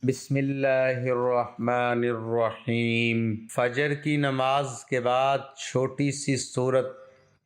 بسم اللہ الرحمن الرحیم۔ فجر کی نماز کے بعد چھوٹی سی سورت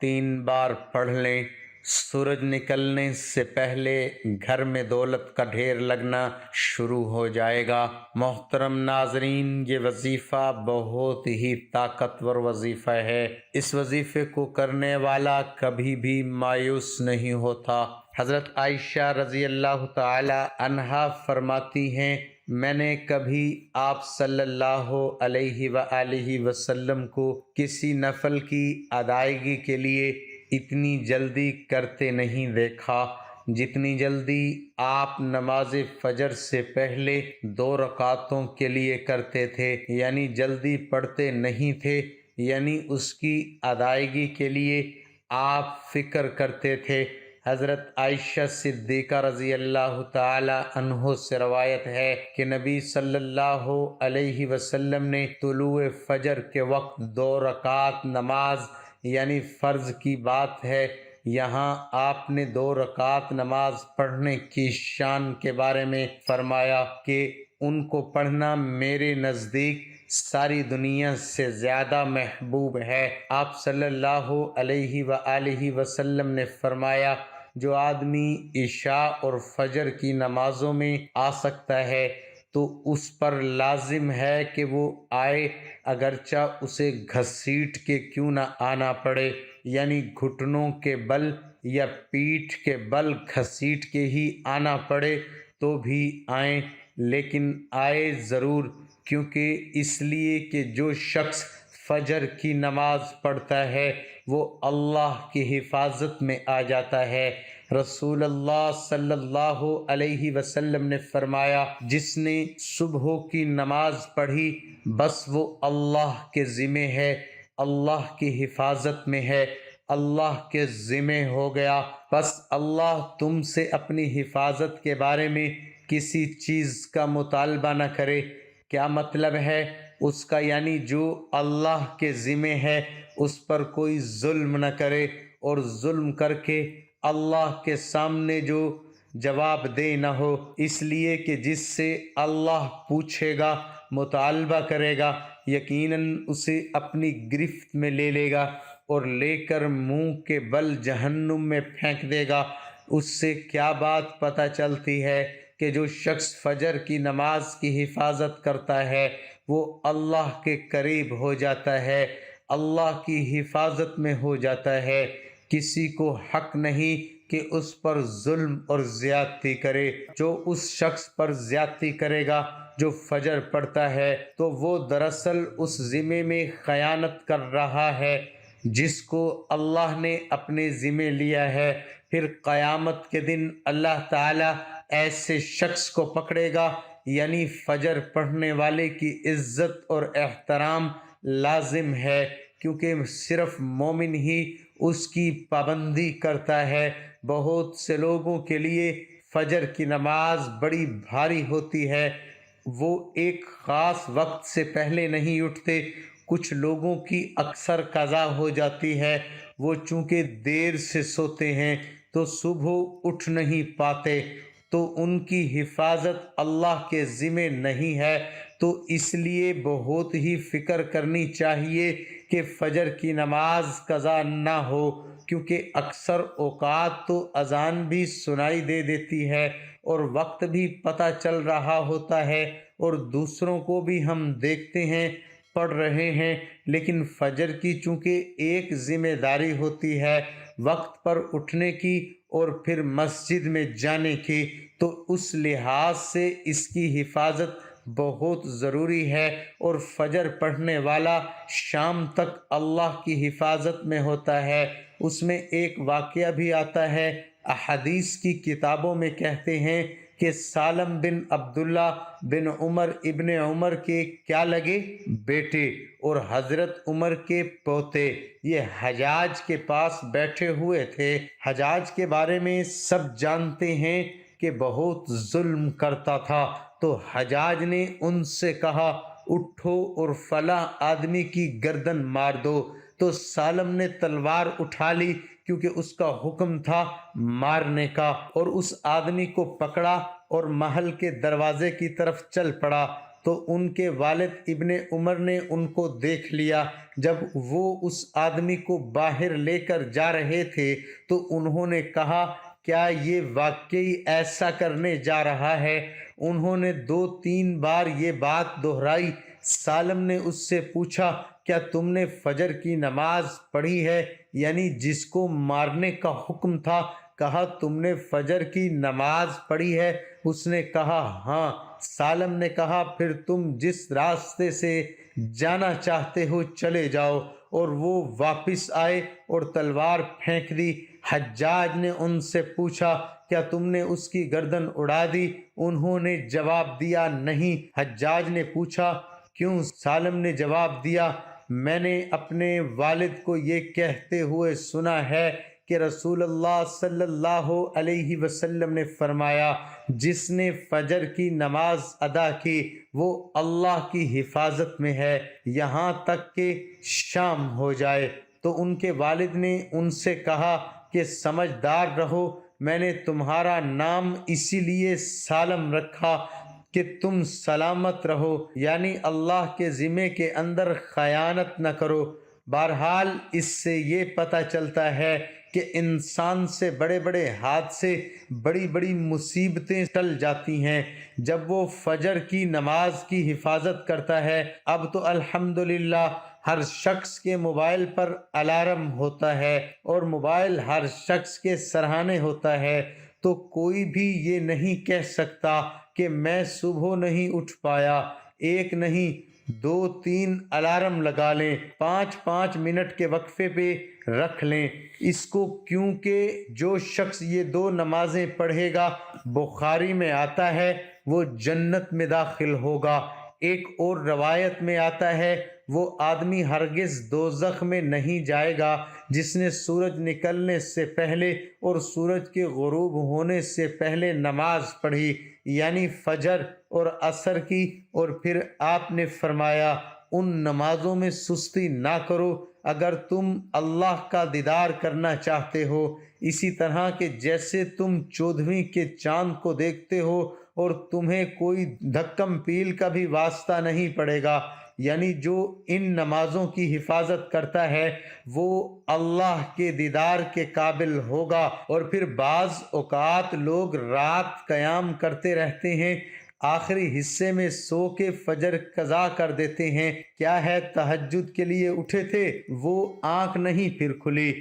3 بار پڑھ لیں۔ سورج نکلنے سے پہلے گھر میں دولت کا ڈھیر لگنا شروع ہو جائے گا۔ محترم ناظرین، یہ وظیفہ بہت ہی طاقتور وظیفہ ہے۔ اس وظیفے کو کرنے والا کبھی بھی مایوس نہیں ہوتا۔ حضرت عائشہ رضی اللہ تعالی عنہا فرماتی ہیں، میں نے کبھی آپ صلی اللہ علیہ وآلہ وسلم کو کسی نفل کی ادائیگی کے لیے اتنی جلدی کرتے نہیں دیکھا جتنی جلدی آپ نماز فجر سے پہلے 2 رکعتوں کے لیے کرتے تھے، یعنی جلدی پڑھتے نہیں تھے، یعنی اس کی ادائیگی کے لیے آپ فکر کرتے تھے۔ حضرت عائشہ صدیقہ رضی اللہ تعالی عنہ سے روایت ہے کہ نبی صلی اللہ علیہ وسلم نے طلوع فجر کے وقت 2 رکعت نماز، یعنی فرض کی بات ہے، یہاں آپ نے 2 رکعت نماز پڑھنے کی شان کے بارے میں فرمایا کہ ان کو پڑھنا میرے نزدیک ساری دنیا سے زیادہ محبوب ہے۔ آپ صلی اللہ علیہ وآلہ وسلم نے فرمایا، جو آدمی عشاء اور فجر کی نمازوں میں آ سکتا ہے تو اس پر لازم ہے کہ وہ آئے، اگرچہ اسے گھسیٹ کے کیوں نہ آنا پڑے، یعنی گھٹنوں کے بل یا پیٹھ کے بل گھسیٹ کے ہی آنا پڑے تو بھی آئیں، لیکن آئے ضرور، کیونکہ اس لیے کہ جو شخص فجر کی نماز پڑھتا ہے وہ اللہ کی حفاظت میں آ جاتا ہے۔ رسول اللہ صلی اللہ علیہ وسلم نے فرمایا، جس نے صبح کی نماز پڑھی بس وہ اللہ کے ذمہ ہے، اللہ کی حفاظت میں ہے، اللہ کے ذمہ ہو گیا۔ بس اللہ تم سے اپنی حفاظت کے بارے میں کسی چیز کا مطالبہ نہ کرے۔ کیا مطلب ہے اس کا؟ یعنی جو اللہ کے ذمہ ہے اس پر کوئی ظلم نہ کرے، اور ظلم کر کے اللہ کے سامنے جو جواب دہ نہ ہو، اس لیے کہ جس سے اللہ پوچھے گا، مطالبہ کرے گا، یقیناً اسے اپنی گرفت میں لے لے گا اور لے کر منہ کے بل جہنم میں پھینک دے گا۔ اس سے کیا بات پتہ چلتی ہے کہ جو شخص فجر کی نماز کی حفاظت کرتا ہے وہ اللہ کے قریب ہو جاتا ہے، اللہ کی حفاظت میں ہو جاتا ہے۔ کسی کو حق نہیں کہ اس پر ظلم اور زیادتی کرے۔ جو اس شخص پر زیادتی کرے گا جو فجر پڑھتا ہے تو وہ دراصل اس ذمے میں خیانت کر رہا ہے جس کو اللہ نے اپنے ذمے لیا ہے۔ پھر قیامت کے دن اللہ تعالیٰ ایسے شخص کو پکڑے گا، یعنی فجر پڑھنے والے کی عزت اور احترام لازم ہے، کیونکہ صرف مومن ہی اس کی پابندی کرتا ہے۔ بہت سے لوگوں کے لیے فجر کی نماز بڑی بھاری ہوتی ہے، وہ ایک خاص وقت سے پہلے نہیں اٹھتے۔ کچھ لوگوں کی اکثر قضا ہو جاتی ہے، وہ چونکہ دیر سے سوتے ہیں تو صبح اٹھ نہیں پاتے، تو ان کی حفاظت اللہ کے ذمہ نہیں ہے، تو اس لیے بہت ہی فکر کرنی چاہیے کہ فجر کی نماز قضا نہ ہو، کیونکہ اکثر اوقات تو اذان بھی سنائی دے دیتی ہے اور وقت بھی پتہ چل رہا ہوتا ہے، اور دوسروں کو بھی ہم دیکھتے ہیں پڑھ رہے ہیں، لیکن فجر کی چونکہ ایک ذمہ داری ہوتی ہے وقت پر اٹھنے کی اور پھر مسجد میں جانے کی، تو اس لحاظ سے اس کی حفاظت بہت ضروری ہے۔ اور فجر پڑھنے والا شام تک اللہ کی حفاظت میں ہوتا ہے۔ اس میں ایک واقعہ بھی آتا ہے، احادیث کی کتابوں میں کہتے ہیں کہ سالم بن عبداللہ بن عمر ابن عمر کے کیا لگے بیٹے اور حضرت عمر کے پوتے، یہ حجاج کے پاس بیٹھے ہوئے تھے۔ حجاج کے بارے میں سب جانتے ہیں کہ بہت ظلم کرتا تھا، تو حجاج نے ان سے کہا، اٹھو اور فلاں آدمی کی گردن مار دو، تو سالم نے تلوار اٹھا لی، کیونکہ اس کا حکم تھا مارنے کا، اور اس آدمی کو پکڑا اور محل کے دروازے کی طرف چل پڑا تو ان کے والد ابن عمر نے ان کو دیکھ لیا۔ جب وہ اس آدمی کو باہر لے کر جا رہے تھے تو انہوں نے کہا کیا یہ واقعی ایسا کرنے جا رہا ہے؟ انہوں نے 2-3 بار یہ بات دہرائی۔ سالم نے اس سے پوچھا کیا تم نے فجر کی نماز پڑھی ہے؟ یعنی جس کو مارنے کا حکم تھا۔ کہا تم نے فجر کی نماز پڑھی ہے؟ اس نے کہا ہاں۔ سالم نے کہا پھر تم جس راستے سے جانا چاہتے ہو چلے جاؤ، اور وہ واپس آئے اور تلوار پھینک دی۔ حجاج نے ان سے پوچھا کیا تم نے اس کی گردن اڑا دی؟ انہوں نے جواب دیا نہیں۔ حجاج نے پوچھا کیوں؟ سالم نے جواب دیا میں نے اپنے والد کو یہ کہتے ہوئے سنا ہے کہ رسول اللہ صلی اللہ علیہ وسلم نے فرمایا جس نے فجر کی نماز ادا کی وہ اللہ کی حفاظت میں ہے یہاں تک کہ شام ہو جائے۔ تو ان کے والد نے ان سے کہا کہ سمجھدار رہو، میں نے تمہارا نام اسی لیے سالم رکھا کہ تم سلامت رہو، یعنی اللہ کے ذمے کے اندر خیانت نہ کرو۔ بہرحال اس سے یہ پتہ چلتا ہے کہ انسان سے بڑے بڑے حادثے، بڑی بڑی مصیبتیں ٹل جاتی ہیں جب وہ فجر کی نماز کی حفاظت کرتا ہے۔ اب تو الحمدللہ ہر شخص کے موبائل پر الارم ہوتا ہے اور موبائل ہر شخص کے سرہانے ہوتا ہے، تو کوئی بھی یہ نہیں کہہ سکتا کہ میں صبح نہیں اٹھ پایا۔ 1 نہیں 2-3 الارم لگا لیں، 5-5 منٹ کے وقفے پہ رکھ لیں اس کو، کیونکہ جو شخص یہ 2 نمازیں پڑھے گا بخاری میں آتا ہے وہ جنت میں داخل ہوگا۔ ایک اور روایت میں آتا ہے وہ آدمی ہرگز دوزخ میں نہیں جائے گا جس نے سورج نکلنے سے پہلے اور سورج کے غروب ہونے سے پہلے نماز پڑھی، یعنی فجر اور عصر کی۔ اور پھر آپ نے فرمایا ان نمازوں میں سستی نہ کرو اگر تم اللہ کا دیدار کرنا چاہتے ہو، اسی طرح کہ جیسے تم 14ویں کے چاند کو دیکھتے ہو اور تمہیں کوئی دھکم پیل کا بھی واسطہ نہیں پڑے گا۔ یعنی جو ان نمازوں کی حفاظت کرتا ہے وہ اللہ کے دیدار کے قابل ہوگا۔ اور پھر بعض اوقات لوگ رات قیام کرتے رہتے ہیں، آخری حصے میں سو کے فجر قضا کر دیتے ہیں۔ کیا ہے تہجد کے لیے اٹھے تھے، وہ آنکھ نہیں پھر کھلی۔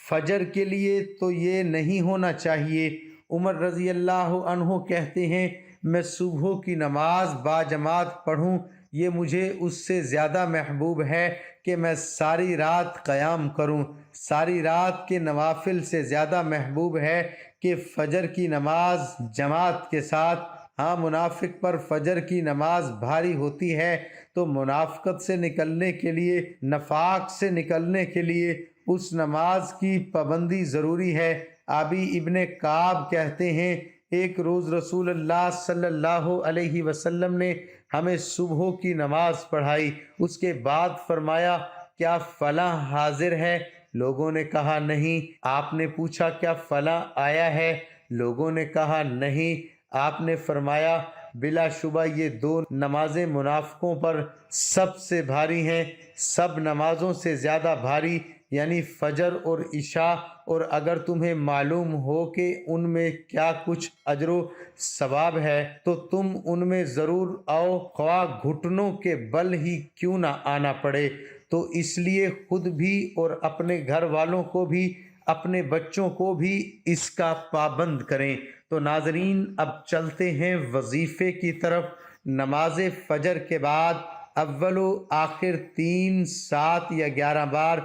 فجر کے لیے تو یہ نہیں ہونا چاہیے۔ عمر رضی اللہ عنہ کہتے ہیں میں صبح کی نماز باجماعت پڑھوں یہ مجھے اس سے زیادہ محبوب ہے کہ میں ساری رات قیام کروں۔ ساری رات کے نوافل سے زیادہ محبوب ہے کہ فجر کی نماز جماعت کے ساتھ۔ ہاں منافق پر فجر کی نماز بھاری ہوتی ہے تو منافقت سے نکلنے کے لیے، نفاق سے نکلنے کے لیے اس نماز کی پابندی ضروری ہے۔ ابی ابن کعب کہتے ہیں ایک روز رسول اللہ صلی اللہ علیہ وسلم نے ہمیں صبح کی نماز پڑھائی، اس کے بعد فرمایا کیا فلاں حاضر ہے؟ لوگوں نے کہا نہیں۔ آپ نے پوچھا کیا فلاں آیا ہے؟ لوگوں نے کہا نہیں۔ آپ نے فرمایا بلا شبہ یہ 2 نمازیں منافقوں پر سب سے بھاری ہیں، سب نمازوں سے زیادہ بھاری، یعنی فجر اور عشاء، اور اگر تمہیں معلوم ہو کہ ان میں کیا کچھ اجر و ثواب ہے تو تم ان میں ضرور آؤ، خواہ گھٹنوں کے بل ہی کیوں نہ آنا پڑے۔ تو اس لیے خود بھی اور اپنے گھر والوں کو بھی، اپنے بچوں کو بھی اس کا پابند کریں۔ تو ناظرین اب چلتے ہیں وظیفے کی طرف۔ نماز فجر کے بعد اول و آخر 3، 7 یا 11 بار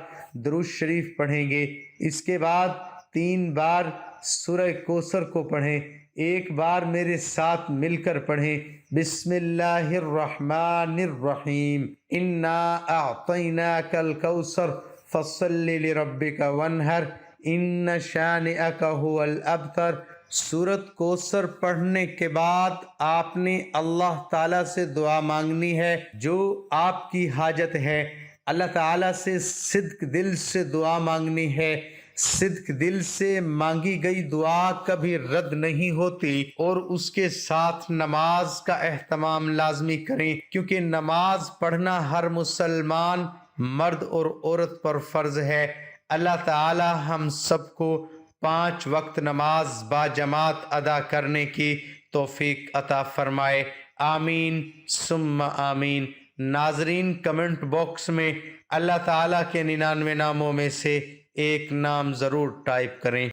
درود شریف پڑھیں گے۔ اس کے بعد 3 بار سورہ کوثر کو پڑھیں۔ 1 بار میرے ساتھ مل کر پڑھیں بسم اللہ الرحمن الرحیم انا اعطیناک الکوثر فصل لربک وانحر ان شانئک هو الابتر۔ سورۃ کوثر پڑھنے کے بعد آپ نے اللہ تعالیٰ سے دعا مانگنی ہے جو آپ کی حاجت ہے۔ اللہ تعالیٰ سے صدق دل سے دعا مانگنی ہے، صدق دل سے مانگی گئی دعا کبھی رد نہیں ہوتی، اور اس کے ساتھ نماز کا اہتمام لازمی کریں، کیونکہ نماز پڑھنا ہر مسلمان مرد اور عورت پر فرض ہے۔ اللہ تعالی ہم سب کو 5 وقت نماز باجماعت ادا کرنے کی توفیق عطا فرمائے، آمین ثم آمین۔ ناظرین، کمنٹ باکس میں اللہ تعالیٰ کے 99 ناموں میں سے ایک نام ضرور ٹائپ کریں۔